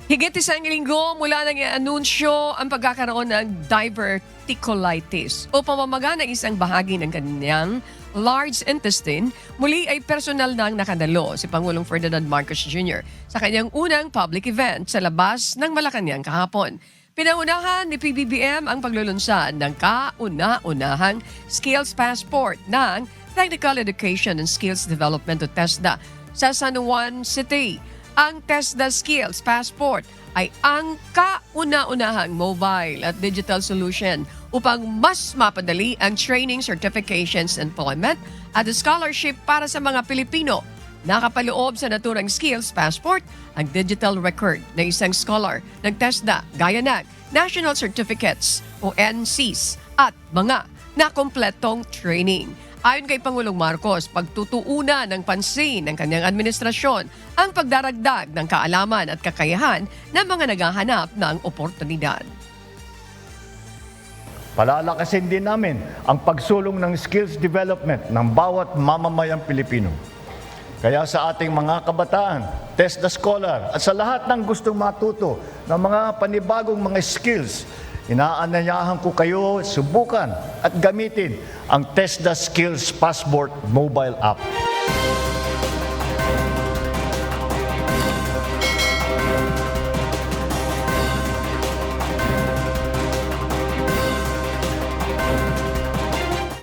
Higit isang linggo mula nang i-anunsyo ang pagkakaroon ng diverticulitis o pamamaga ng isang bahagi ng kanyang large intestine, muli ay personal nang nakadalo si Pangulong Ferdinand Marcos Jr. sa kanyang unang public event sa labas ng Malacanang kahapon. Pinangunahan ni PBBM ang paglulunsad ng kauna-unahang Skills Passport ng Technical Education and Skills Development o TESDA sa San Juan City. Ang TESDA Skills Passport ay ang kauna-unahang mobile at digital solution upang mas mapadali ang training, certifications, employment at scholarship para sa mga Pilipino. Nakapaloob sa naturang Skills Passport ang digital record na isang scholar ng TESDA gaya ng National Certificates o NCs at mga nakompletong training. Ayon kay Pangulong Marcos, pagtutuunan ng pansin ng kanyang administrasyon ang pagdaragdag ng kaalaman at kakayahan ng mga naghahanap ng oportunidad. Palalakasin din namin ang pagsulong ng skills development ng bawat mamamayang Pilipino. Kaya sa ating mga kabataan, TESDA Scholar at sa lahat ng gustong matuto ng mga panibagong mga skills, inaanyayahan ko kayo subukan at gamitin ang TESDA Skills Passport mobile app.